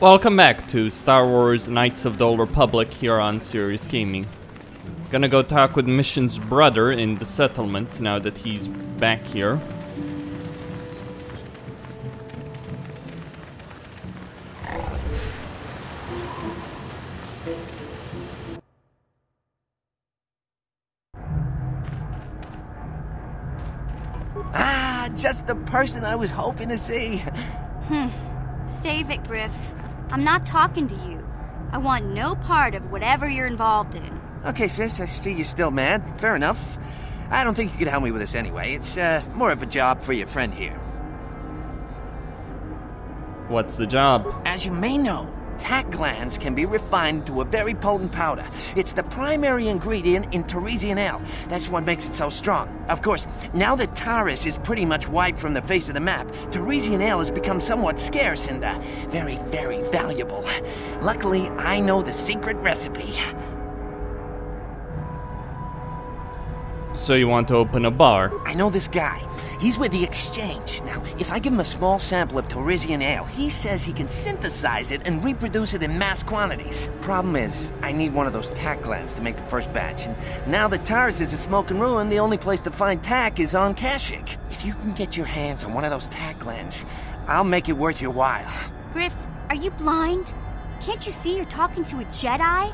Welcome back to Star Wars Knights of the Old Republic here on Serious Gaming. Gonna go talk with Mission's brother in the settlement now that he's back here. Ah, just the person I was hoping to see. Save it, Griff. I'm not talking to you. I want no part of whatever you're involved in. Okay, sis, I see you're still mad. Fair enough. I don't think you could help me with this anyway. It's, more of a job for your friend here. What's the job? As you may know, tack glands can be refined to a very potent powder. It's the primary ingredient in Teresian ale. That's what makes it so strong. Of course, now that Taris is pretty much wiped from the face of the map, Teresian ale has become somewhat scarce and, very, very valuable. Luckily, I know the secret recipe. So you want to open a bar? I know this guy. He's with the Exchange. Now, if I give him a small sample of Teresian ale, he says he can synthesize it and reproduce it in mass quantities. Problem is, I need one of those tack glands to make the first batch, and now that Taris is a smoking ruin, the only place to find tack is on Kashyyyk. If you can get your hands on one of those tack glands, I'll make it worth your while. Griff, are you blind? Can't you see you're talking to a Jedi?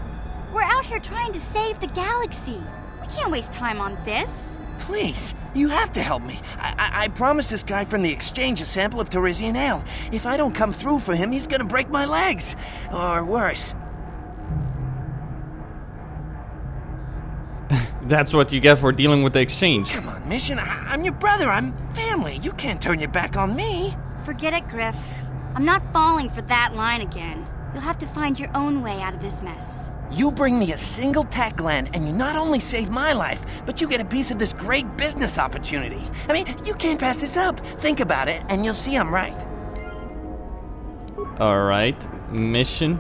We're out here trying to save the galaxy. We can't waste time on this. Please, you have to help me. I promised this guy from the Exchange a sample of Teresian ale. If I don't come through for him, he's gonna break my legs. Or worse. That's what you get for dealing with the Exchange. Come on, Mission. I'm your brother. I'm family. You can't turn your back on me. Forget it, Griff. I'm not falling for that line again. You'll have to find your own way out of this mess. You bring me a single tack gland, and you not only save my life, but you get a piece of this great business opportunity. I mean, you can't pass this up. Think about it, and you'll see I'm right. Alright, Mission.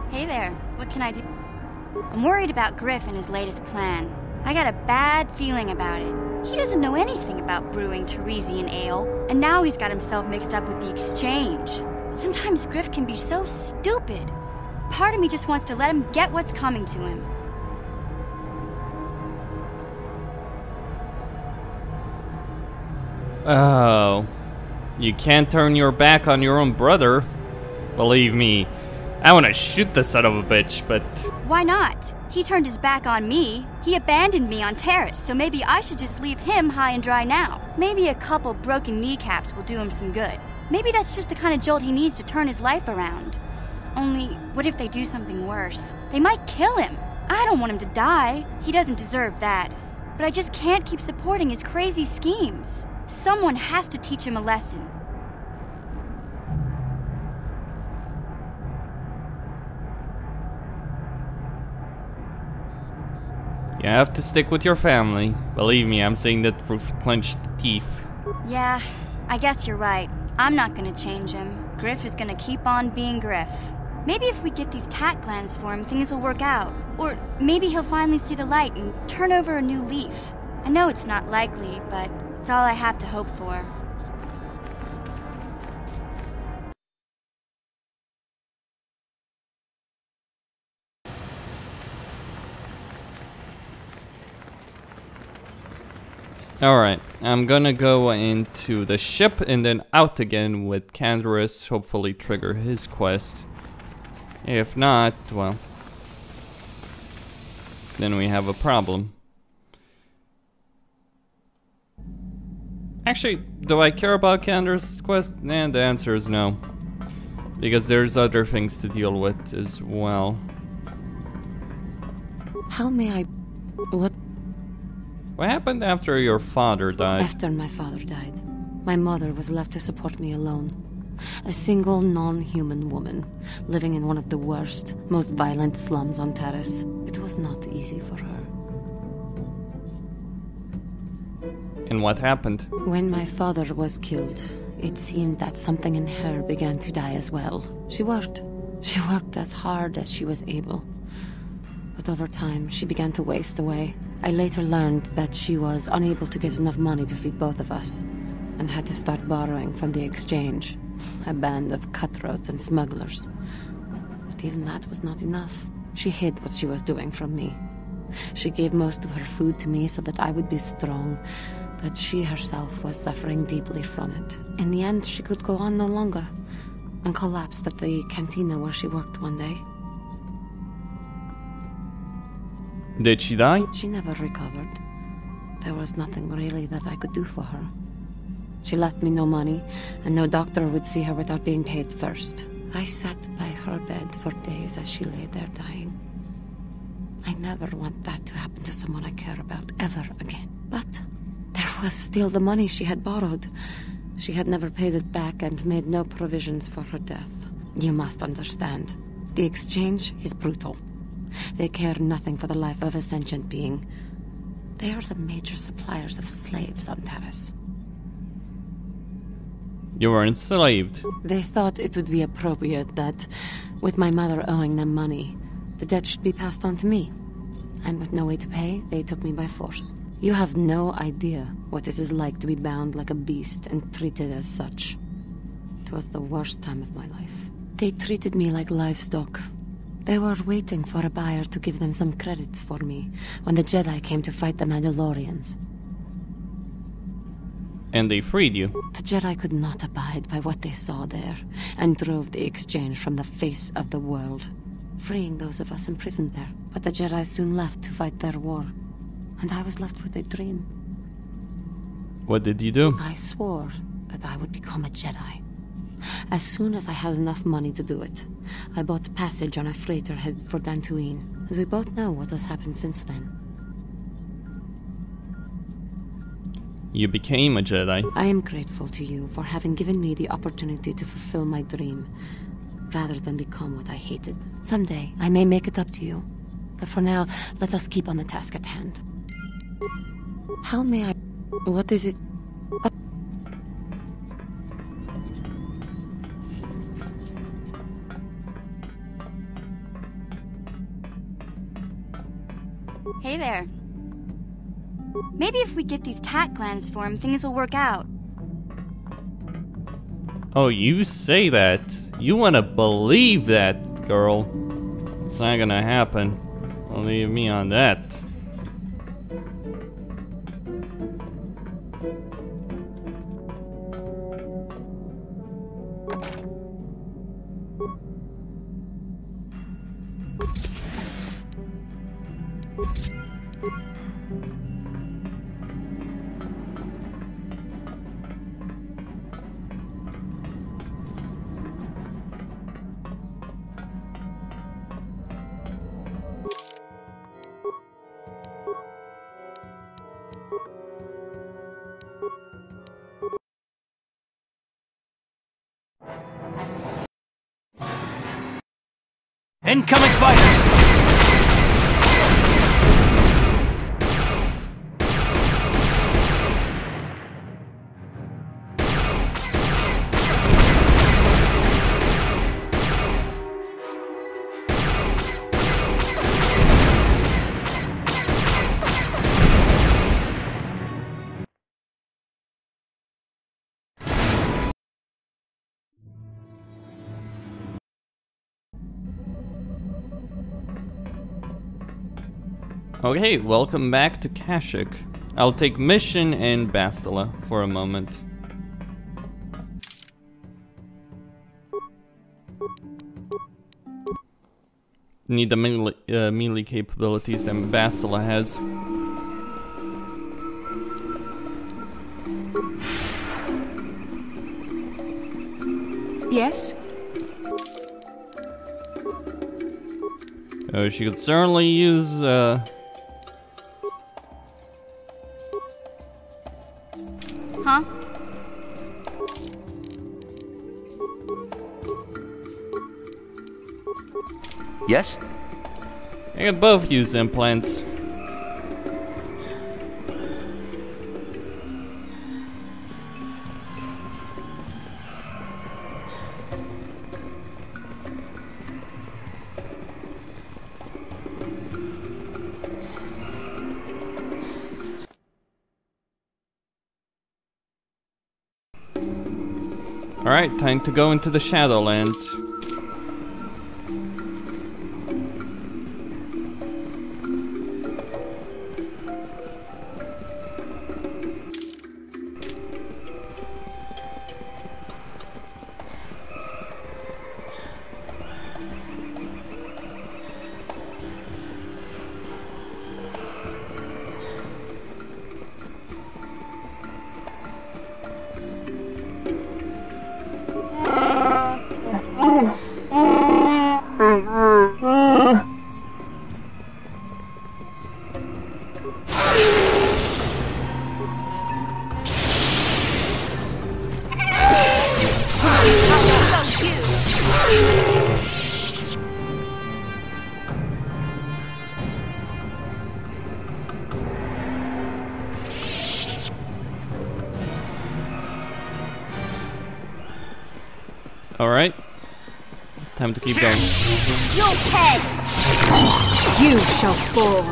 Hey there, what can I do? I'm worried about Griff and his latest plan. I got a bad feeling about it. He doesn't know anything about brewing Teresian ale, and now he's got himself mixed up with the Exchange. Sometimes Griff can be so stupid. Part of me just wants to let him get what's coming to him. Oh. You can't turn your back on your own brother. Believe me, I want to shoot the son of a bitch, but... Why not? He turned his back on me. He abandoned me on Taris, so maybe I should just leave him high and dry now. Maybe a couple broken kneecaps will do him some good. Maybe that's just the kind of jolt he needs to turn his life around. Only, what if they do something worse? They might kill him. I don't want him to die. He doesn't deserve that. But I just can't keep supporting his crazy schemes. Someone has to teach him a lesson. You have to stick with your family. Believe me, I'm saying that through clenched teeth. Yeah, I guess you're right. I'm not gonna change him. Griff is gonna keep on being Griff. Maybe if we get these tack glands for him, things will work out. Or maybe he'll finally see the light and turn over a new leaf. I know it's not likely, but it's all I have to hope for. Alright, I'm gonna go into the ship and then out again with Canderous, hopefully trigger his quest. If not, well, then we have a problem. Actually, do I care about Canderous' quest? And the answer is no. Because there's other things to deal with as well. How may I... What happened after your father died? After my father died, my mother was left to support me alone. A single non-human woman, living in one of the worst, most violent slums on Taris. It was not easy for her. And what happened? When my father was killed, it seemed that something in her began to die as well. She worked as hard as she was able. But over time, she began to waste away. I later learned that she was unable to get enough money to feed both of us, and had to start borrowing from the Exchange. A band of cutthroats and smugglers. But even that was not enough. She hid what she was doing from me. She gave most of her food to me so that I would be strong, but she herself was suffering deeply from it. In the end, she could go on no longer, and collapsed at the cantina where she worked one day. Did she die? She never recovered. There was nothing really that I could do for her. She left me no money, and no doctor would see her without being paid first. I sat by her bed for days as she lay there dying. I never want that to happen to someone I care about ever again. But there was still the money she had borrowed. She had never paid it back and made no provisions for her death. You must understand. The exchange is brutal. They care nothing for the life of a sentient being. They are the major suppliers of slaves on Taris. You were enslaved. They thought it would be appropriate that, with my mother owing them money, the debt should be passed on to me. And with no way to pay, they took me by force. You have no idea what it is like to be bound like a beast and treated as such. It was the worst time of my life. They treated me like livestock. They were waiting for a buyer to give them some credits for me when the Jedi came to fight the Mandalorians. And they freed you. The Jedi could not abide by what they saw there, and drove the exchange from the face of the world, freeing those of us imprisoned there. But the Jedi soon left to fight their war, and I was left with a dream. What did you do? I swore that I would become a Jedi. As soon as I had enough money to do it, I bought passage on a freighter headed for Dantooine, and we both know what has happened since then. You became a Jedi. I am grateful to you for having given me the opportunity to fulfill my dream, rather than become what I hated. Someday, I may make it up to you. But for now, let us keep on the task at hand. How may I... What is it? Hey there. Maybe if we get these tat glands for him, things will work out. Oh, you say that. You wanna believe that, girl. It's not gonna happen. Believe me on that. Incoming fighters! Okay, welcome back to Kashyyyk. I'll take Mission and Bastila for a moment. Need the melee capabilities that Bastila has. Yes? Oh, she could certainly use Huh? Yes? I could both use implants. Alright, time to go into the Shadowlands. Alright. Time to keep going. You'll pay! You shall fall.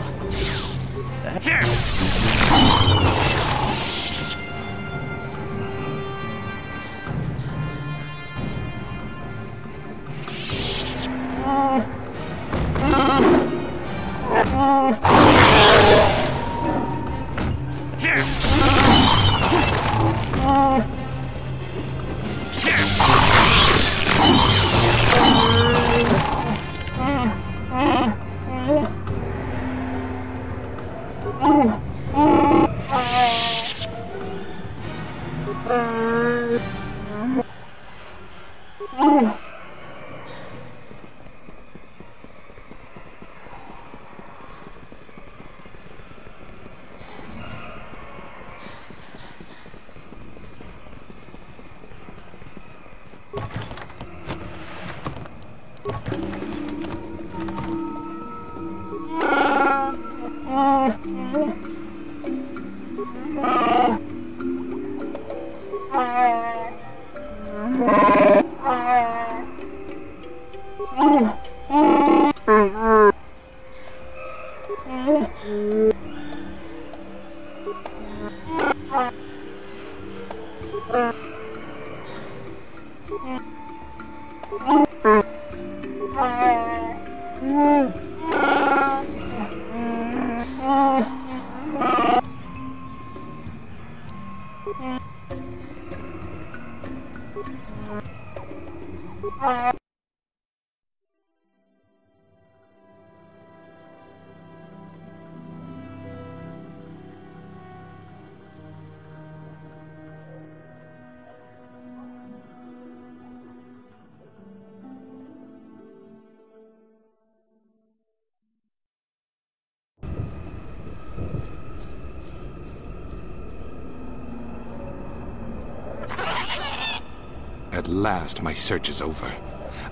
At last, my search is over.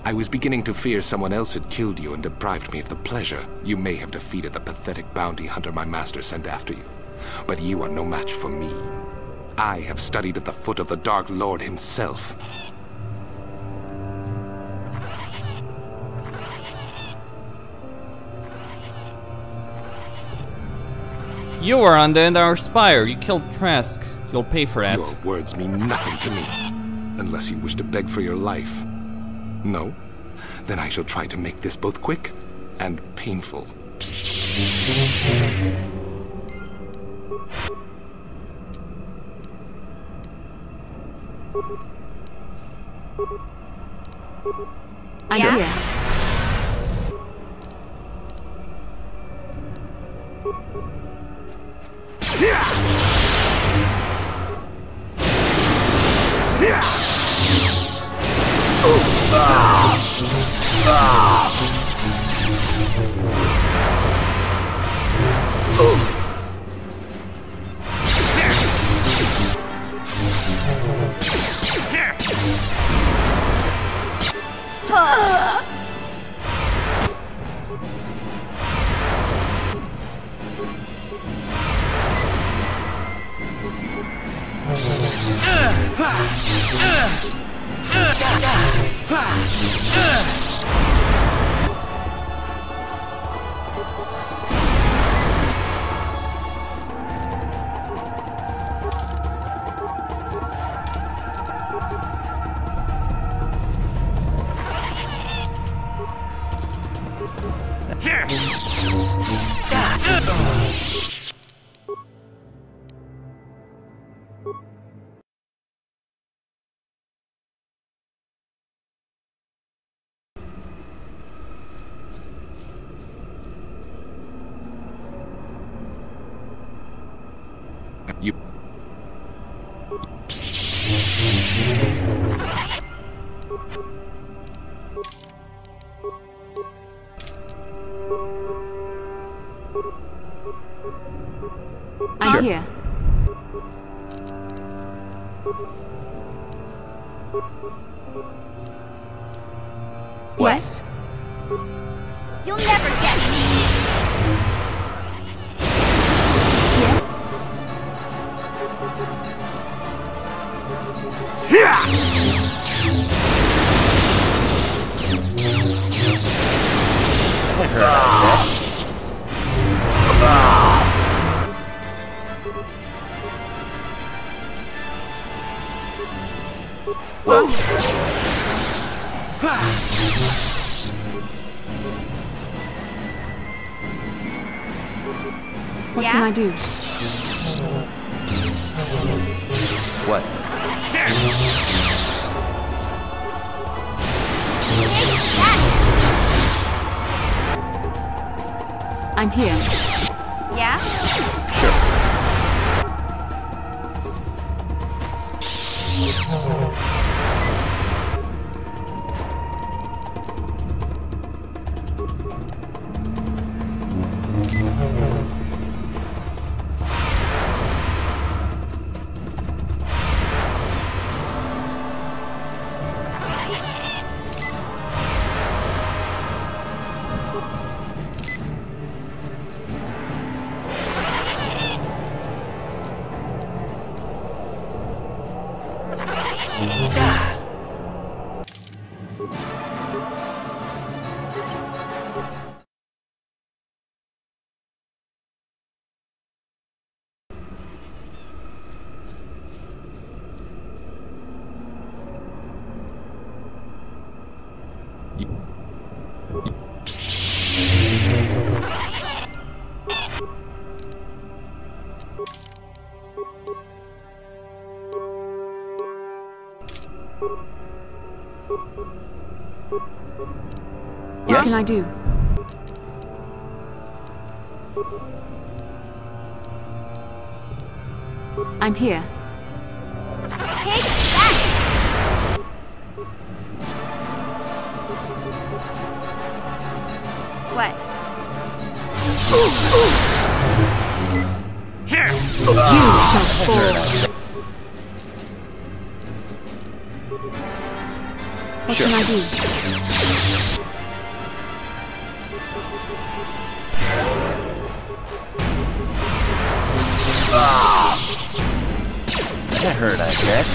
I was beginning to fear someone else had killed you and deprived me of the pleasure. You may have defeated the pathetic bounty hunter my master sent after you, but you are no match for me. I have studied at the foot of the Dark Lord himself. You were on the Endar Spire. You killed Trask. You'll pay for that. Your words mean nothing to me, unless you wish to beg for your life. No? Then I shall try to make this both quick and painful. I'm here. You. I'm here. Yes. You'll never get me. What can I do? What? I'm here. Yeah? What can I do? I'm here. Take that! What? You shall fall. What can I do? That hurt, I guess.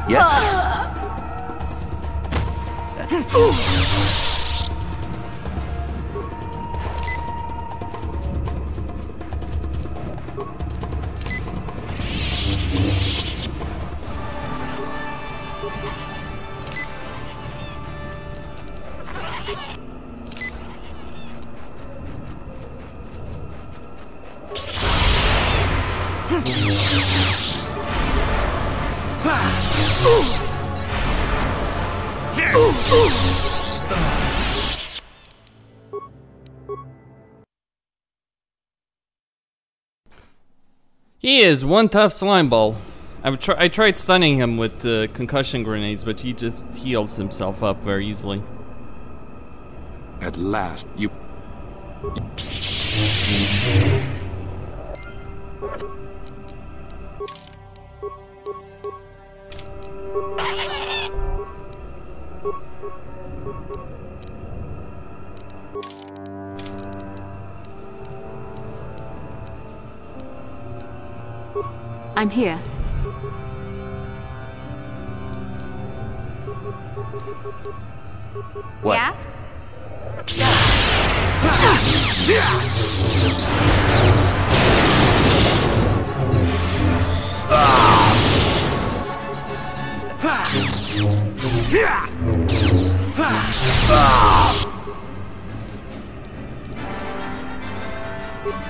Yes. He is one tough slime ball. I tried stunning him with concussion grenades, but he just heals himself up very easily. At last, you... I'm here. What? Yeah?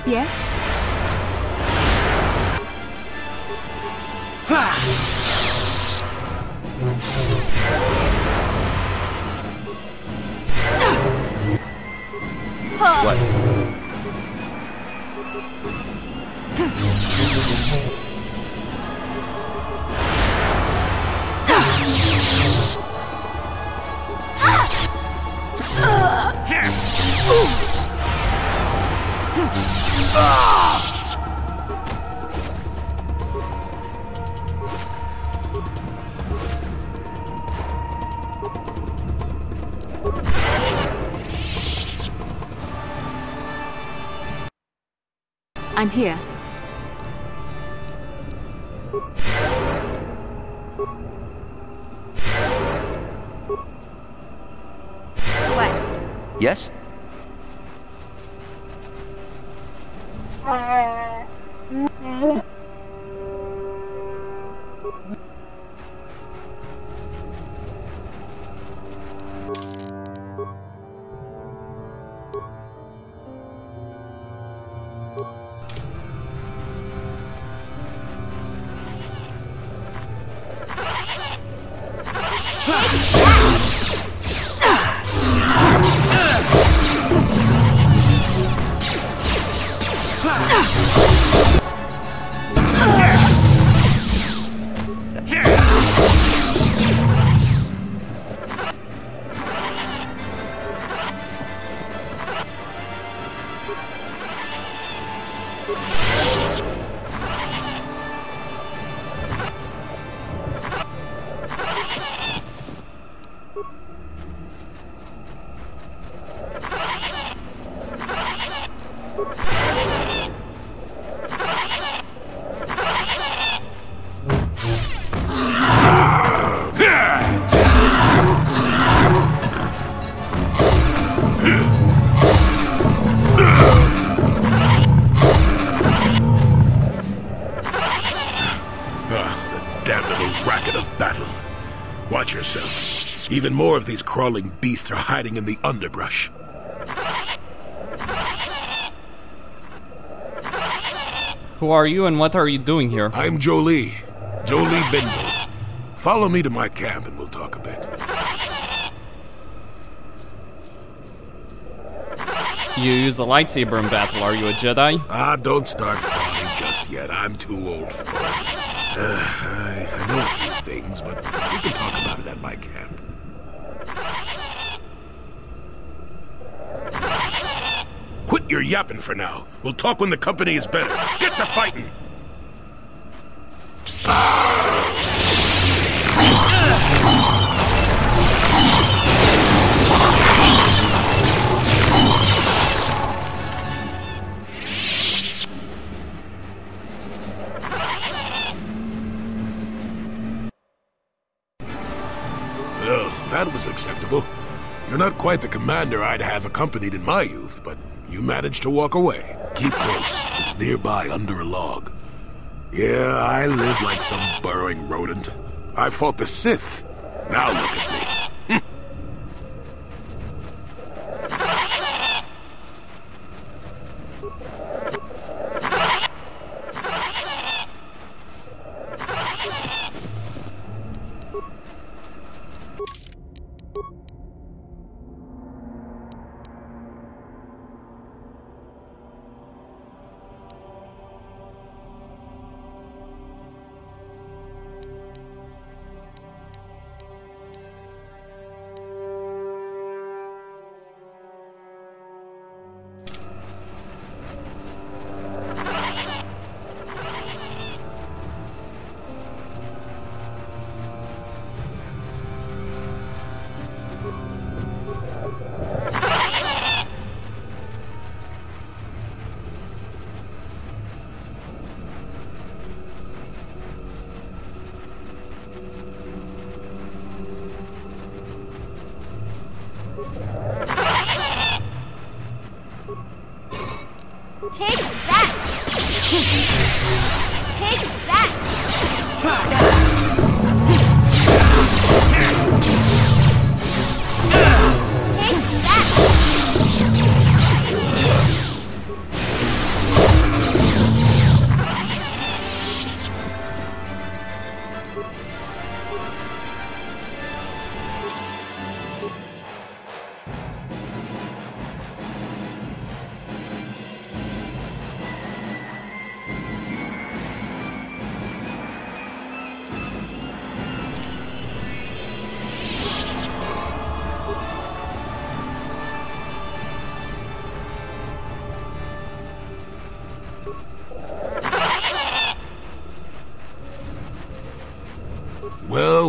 Yes? What? I'm here. What? Yes? Watch yourself. Even more of these crawling beasts are hiding in the underbrush. Who are you and what are you doing here? I'm Jolie. Jolie Bindo. Follow me to my camp and we'll talk a bit. You use a lightsaber in battle. Are you a Jedi? Ah, don't start fawning just yet. I'm too old for it. I know a few things, but we can talk about it at my camp. Quit your yapping for now. We'll talk when the company is better. Get to fighting! Well, that was acceptable. You're not quite the commander I'd have accompanied in my youth, but you managed to walk away. Keep close. It's nearby under a log. Yeah, I live like some burrowing rodent. I fought the Sith. Now look at me.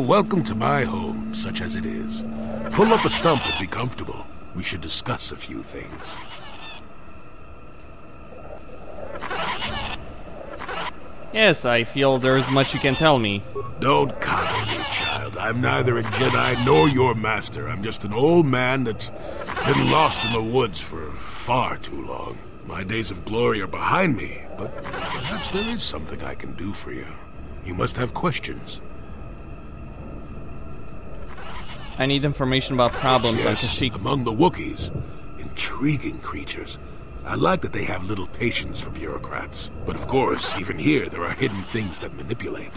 welcome to my home, such as it is. Pull up a stump and be comfortable. We should discuss a few things. Yes, I feel there's much you can tell me. Don't coddle me, child. I'm neither a Jedi nor your master. I'm just an old man that's been lost in the woods for far too long. My days of glory are behind me, but perhaps there is something I can do for you. You must have questions. I need information about problems on Yes, Kashyyyk. among the Wookiees. Intriguing creatures. I like that they have little patience for bureaucrats. But of course, even here, there are hidden things that manipulate.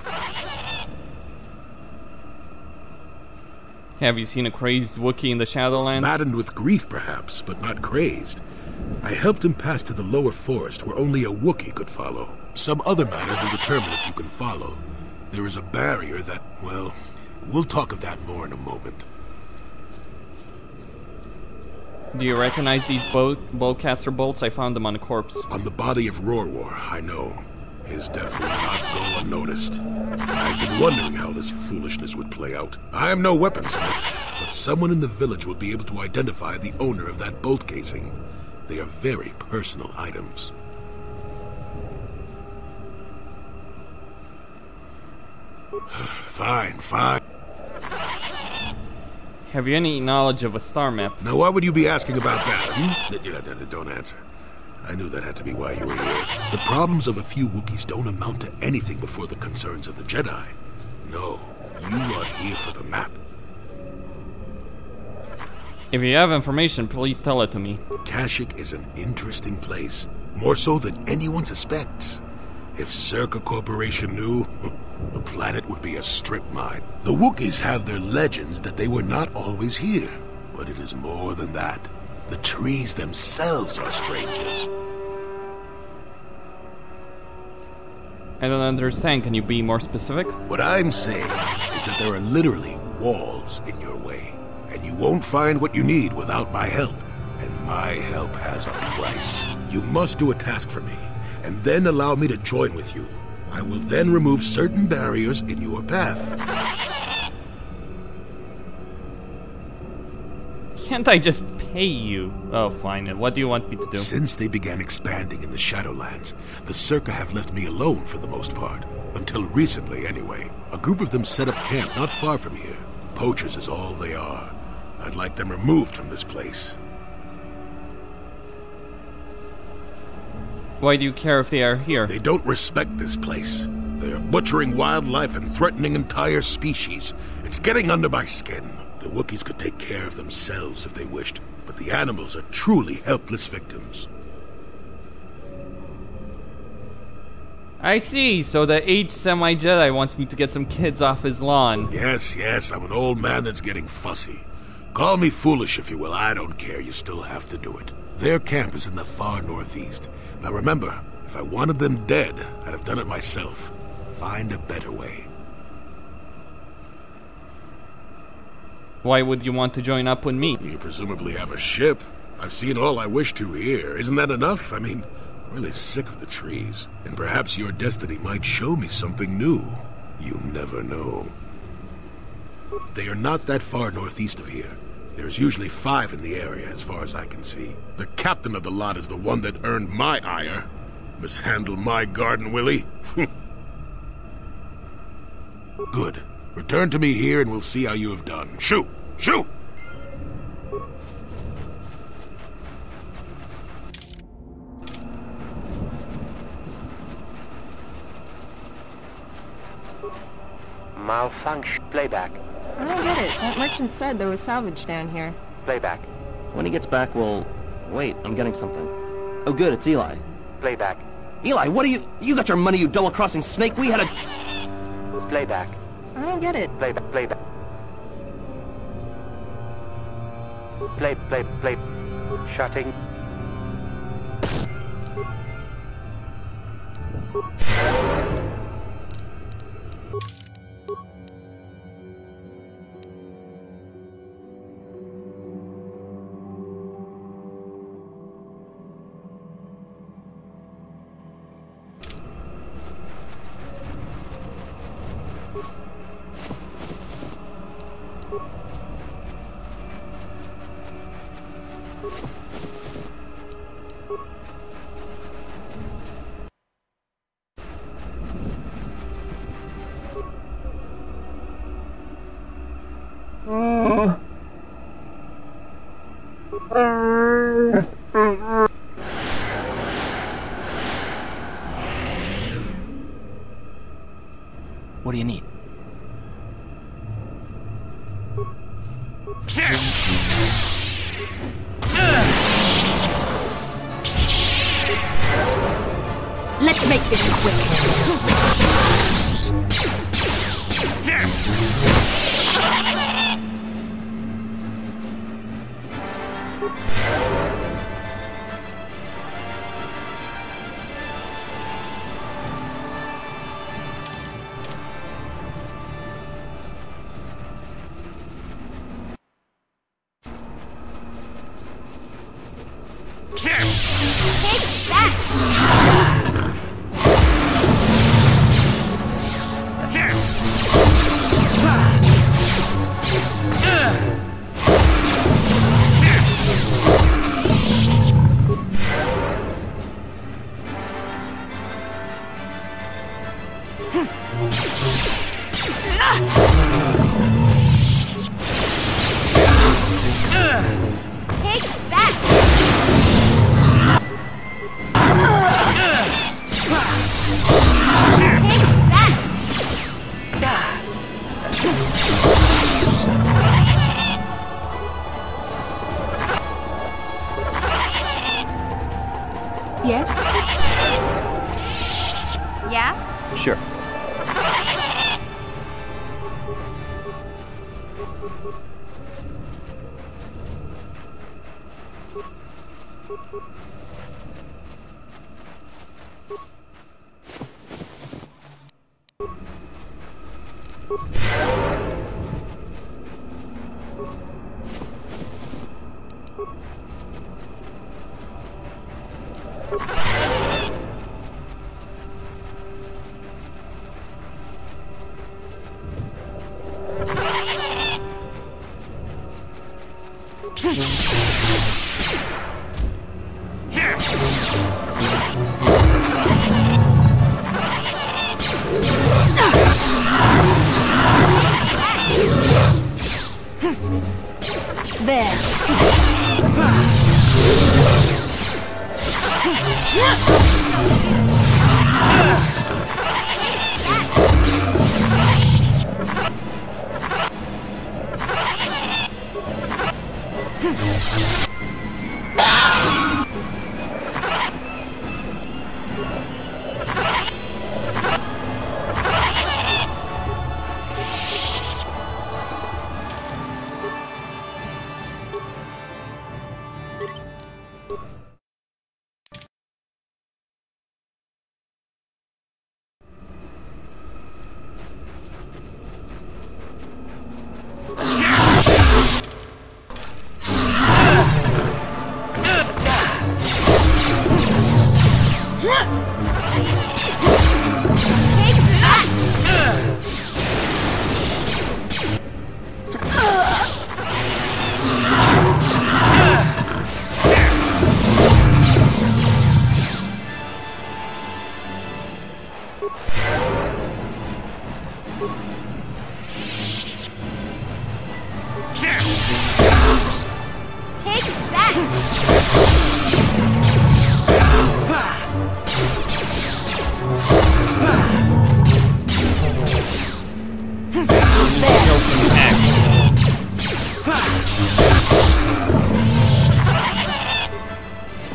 Have you seen a crazed Wookiee in the Shadowlands? Maddened with grief, perhaps, but not crazed. I helped him pass to the lower forest where only a Wookiee could follow. Some other matters will determine if you can follow. There is a barrier that, well, we'll talk of that more in a moment. Do you recognize these bowcaster bolts? I found them on a corpse. On the body of Rorwar, I know. His death will not go unnoticed. I've been wondering how this foolishness would play out. I am no weaponsmith, but someone in the village will be able to identify the owner of that bolt casing. They are very personal items. Fine. Have you any knowledge of a star map? Now, why would you be asking about that? Don't answer. I knew that had to be why you were here. The problems of a few Wookiees don't amount to anything before the concerns of the Jedi. No, you are here for the map. If you have information, please tell it to me. Kashyyyk is an interesting place, more so than anyone suspects. If Circa Corporation knew, the planet would be a strip mine. The Wookiees have their legends that they were not always here, but it is more than that. The trees themselves are strangers. I don't understand. Can you be more specific? What I'm saying is that there are literally walls in your way, and you won't find what you need without my help. And my help has a price. You must do a task for me, and then allow me to join with you. I will then remove certain barriers in your path. Can't I just pay you? Oh, fine. And what do you want me to do? Since they began expanding in the Shadowlands, the Circa have left me alone for the most part. Until recently, anyway. A group of them set up camp not far from here. Poachers is all they are. I'd like them removed from this place. Why do you care if they are here? They don't respect this place. They are butchering wildlife and threatening entire species. It's getting under my skin. The Wookiees could take care of themselves if they wished, but the animals are truly helpless victims. I see. So the aged semi-Jedi wants me to get some kids off his lawn. Yes, I'm an old man that's getting fussy. Call me foolish if you will, I don't care, you still have to do it. Their camp is in the far northeast. Now remember, if I wanted them dead, I'd have done it myself. Find a better way. Why would you want to join up with me? You presumably have a ship. I've seen all I wish to here. Isn't that enough? I mean, I'm really sick of the trees. And perhaps your destiny might show me something new. You never know. They are not that far northeast of here. There's usually 5 in the area, as far as I can see. The captain of the lot is the one that earned my ire. Mishandle my garden, Willie? Good. Return to me here and we'll see how you have done. Shoot! Shoot! Malfunction. Playback. I don't get it. That merchant said there was salvage down here. Playback. When he gets back, we'll... Wait, I'm getting something. Oh good, it's Eli. Playback. Eli, what are you... You got your money, you double-crossing snake! We had a... Playback. I don't get it. Playback. Playback. Play. Shutting. What do you need? Let's make this quick. Yes? Yeah? Sure.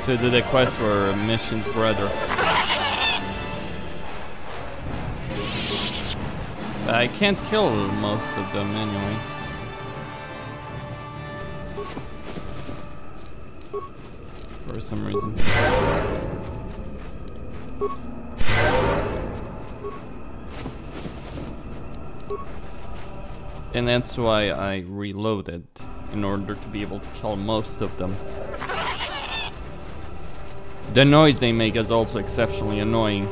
To do the quest for Mission's brother. I can't kill most of them anyway. For some reason. And that's why I reloaded, in order to be able to kill most of them. The noise they make is also exceptionally annoying.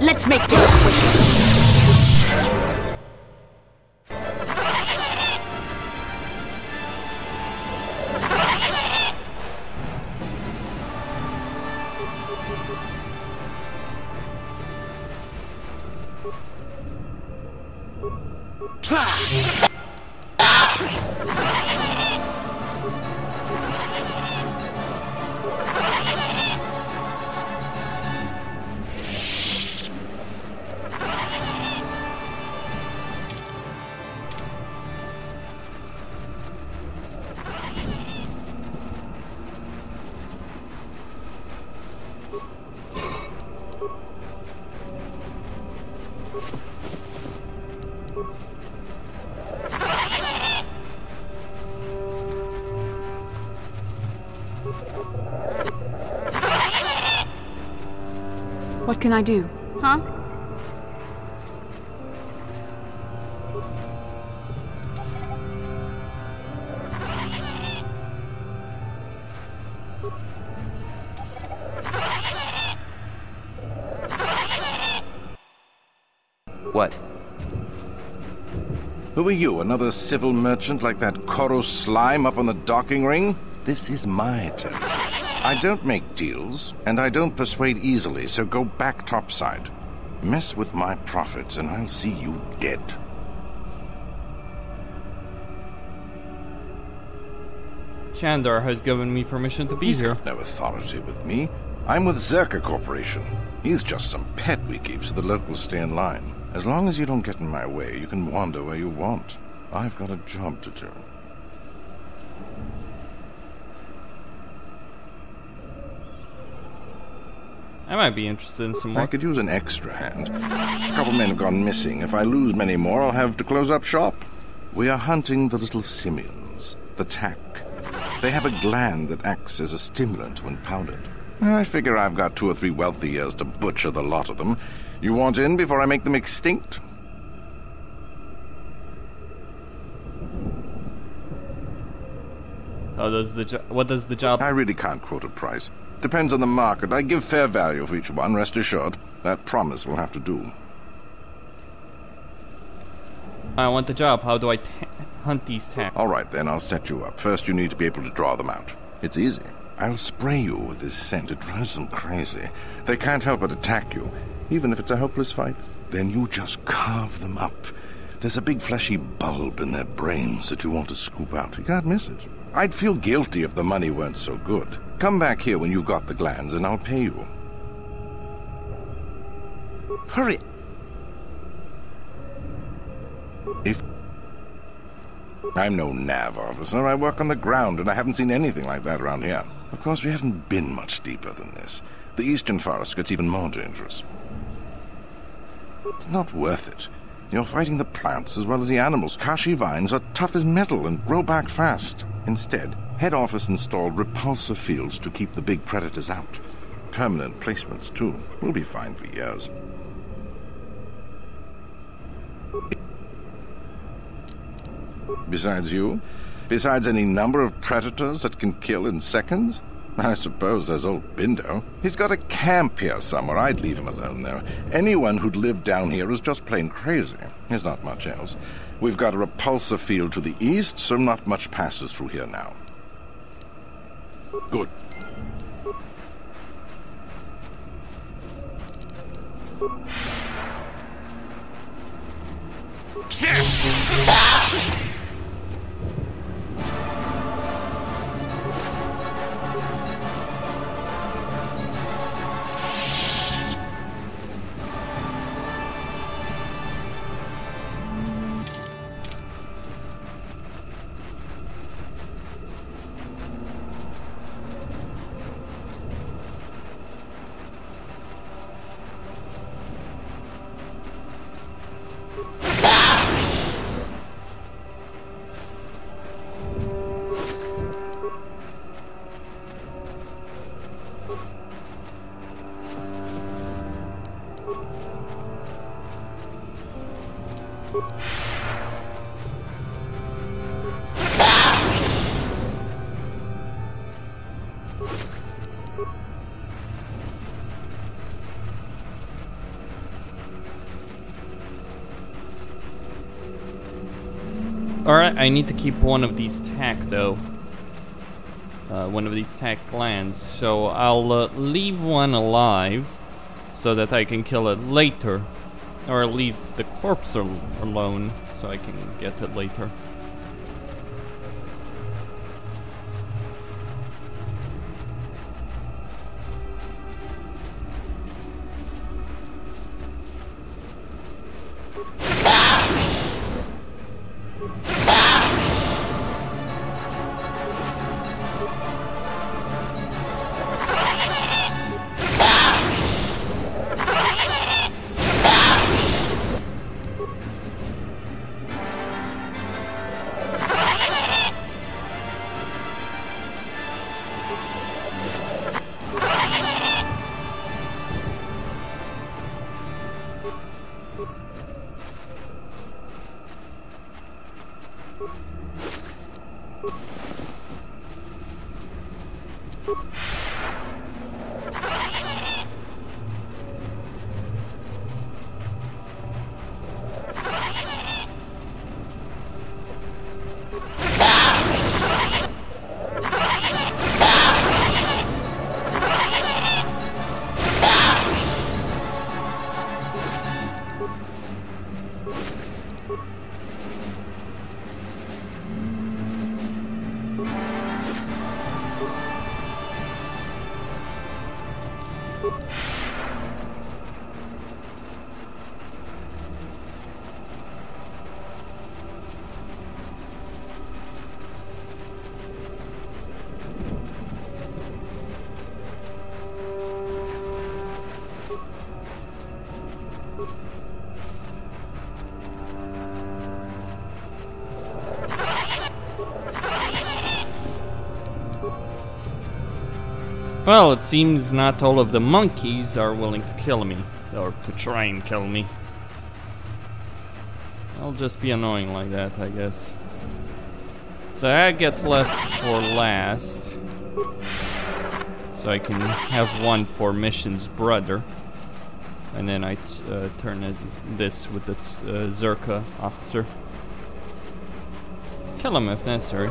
Let's make this quick. What can I do? Huh? What? Who are you, another civil merchant like that Koro slime up on the docking ring? This is my territory. I don't make deals, and I don't persuade easily, so go back topside. Mess with my profits, and I'll see you dead. Chandar has given me permission to be He's here. got no authority with me. I'm with Zerka Corporation. He's just some pet we keep so the locals stay in line. As long as you don't get in my way, you can wander where you want. I've got a job to do. I might be interested in some more. I could use an extra hand. A couple men have gone missing. If I lose many more, I'll have to close up shop. We are hunting the little simians, the tack. They have a gland that acts as a stimulant when powdered. I figure I've got 2 or 3 wealthy years to butcher the lot of them. You want in before I make them extinct? What does the job... I really can't quote a price. Depends on the market. I give fair value for each one, rest assured. That promise will have to do. I want the job. How do I hunt these tacks? All right, then, I'll set you up. First, you need to be able to draw them out. It's easy. I'll spray you with this scent. It drives them crazy. They can't help but attack you, even if it's a hopeless fight. Then you just carve them up. There's a big fleshy bulb in their brains that you want to scoop out. You can't miss it. I'd feel guilty if the money weren't so good. Come back here when you've got the glands, and I'll pay you. Hurry! I'm no nav officer. I work on the ground, and I haven't seen anything like that around here. Of course, we haven't been much deeper than this. The eastern forest gets even more dangerous. It's not worth it. You're fighting the plants as well as the animals. Kashi vines are tough as metal and grow back fast. Instead, head office installed repulsor fields to keep the big predators out. Permanent placements, too. We'll be fine for years. Besides you? Besides any number of predators that can kill in seconds? I suppose there's old Bindo. He's got a camp here somewhere. I'd leave him alone, though. Anyone who'd lived down here is just plain crazy. There's not much else. We've got a repulsor field to the east, so not much passes through here now. Good. Alright, I need to keep one of these tack though. One of these tack glands. So I'll leave one alive so that I can kill it later. Or leave the corpse alone so I can get it later. Well, it seems not all of the monkeys are willing to kill me, or to try and kill me. I'll just be annoying like that, I guess. So that gets left for last. So I can have one for Mission's brother. And then I turn this with the Zerka officer. Kill him if necessary.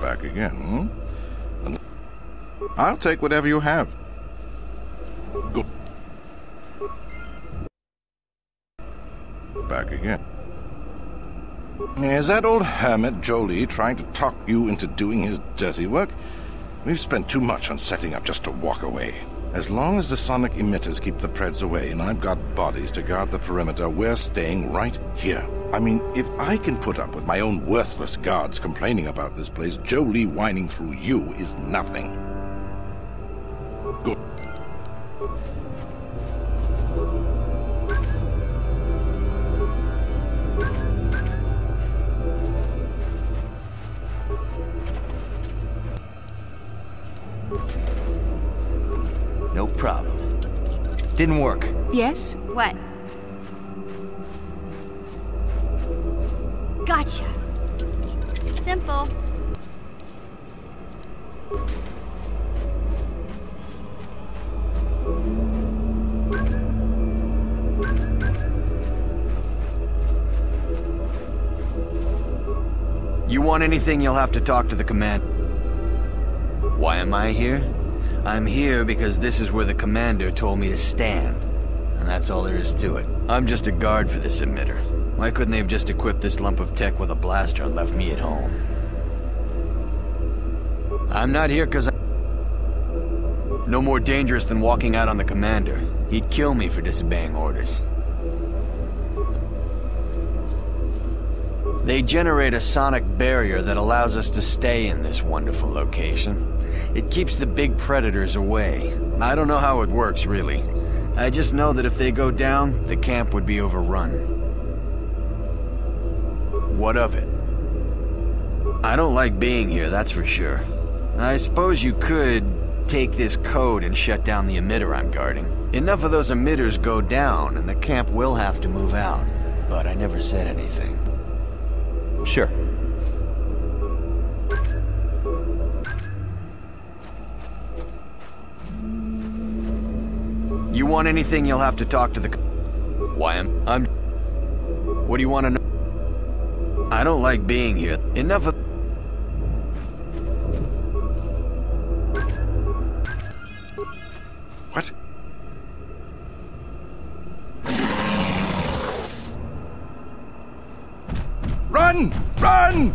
Back again, hmm? I'll take whatever you have. Go. Back again. Is that old hermit Jolie trying to talk you into doing his dirty work? We've spent too much on setting up just to walk away. As long as the sonic emitters keep the Preds away and I've got bodies to guard the perimeter, we're staying right here. I mean, if I can put up with my own worthless guards complaining about this place, Jolie whining through you is nothing. Good. No problem. Didn't work. Yes? What? Gotcha. Simple. You want anything, you'll have to talk to the command. Why am I here? I'm here because this is where the commander told me to stand. And that's all there is to it. I'm just a guard for this emitter. Why couldn't they have just equipped this lump of tech with a blaster and left me at home? I'm not here because no more dangerous than walking out on the commander. He'd kill me for disobeying orders. They generate a sonic barrier that allows us to stay in this wonderful location. It keeps the big predators away. I don't know how it works, really. I just know that if they go down, the camp would be overrun. What of it? I don't like being here, that's for sure. I suppose you could take this code and shut down the emitter I'm guarding. Enough of those emitters go down, and the camp will have to move out. But I never said anything. Sure. You want anything, you'll have to talk to the... Why, I'm... What do you want to know? I don't like being here. Enough of... What? Run! Run!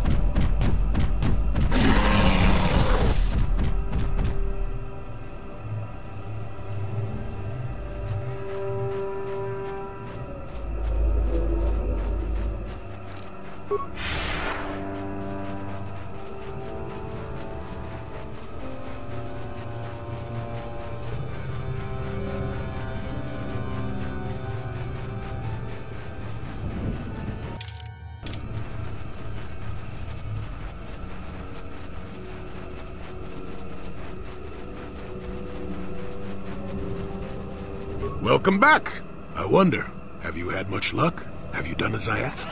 Welcome back. I wonder, have you had much luck? Have you done as I asked?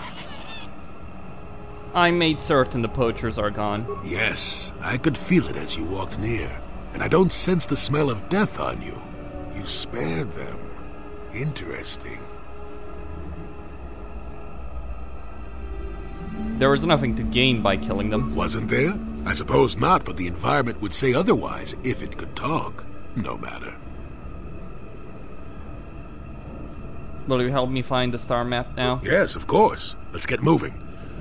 I made certain the poachers are gone. Yes, I could feel it as you walked near. And I don't sense the smell of death on you. You spared them. Interesting. There was nothing to gain by killing them. Wasn't there? I suppose not, but the environment would say otherwise if it could talk. No matter. Will you help me find the star map now? Yes, of course. Let's get moving.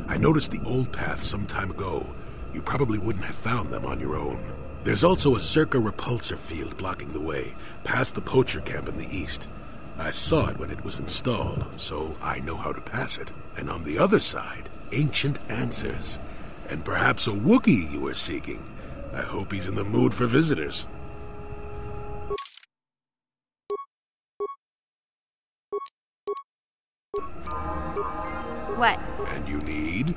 I noticed the old paths some time ago. You probably wouldn't have found them on your own. There's also a Zerka repulsor field blocking the way, past the poacher camp in the east. I saw it when it was installed, so I know how to pass it. And on the other side, ancient answers. And perhaps a Wookiee you were seeking. I hope he's in the mood for visitors. What? And you need?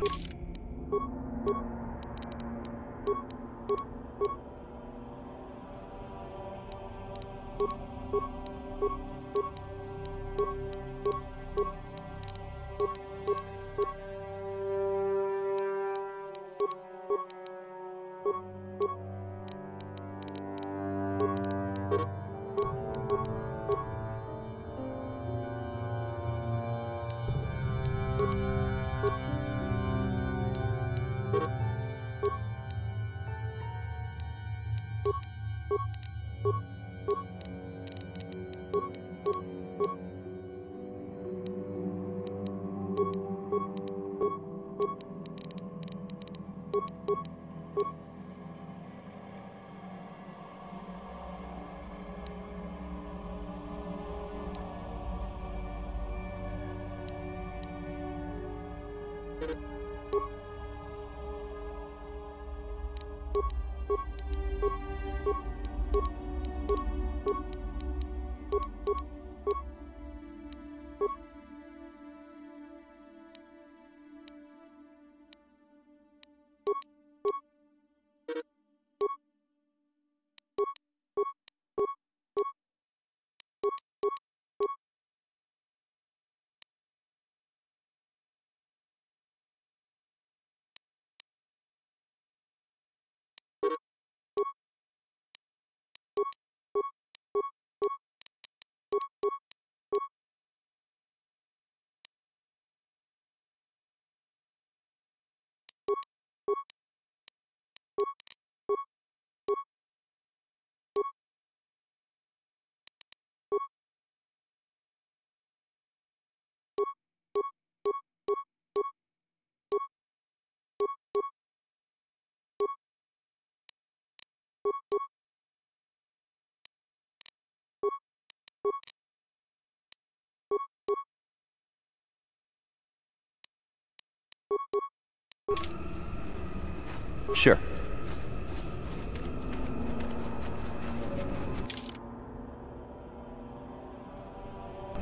Sure.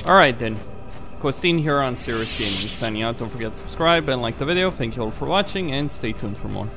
Alright then. Costin here on Serious Gaming, signing out. Don't forget to subscribe and like the video. Thank you all for watching, and stay tuned for more.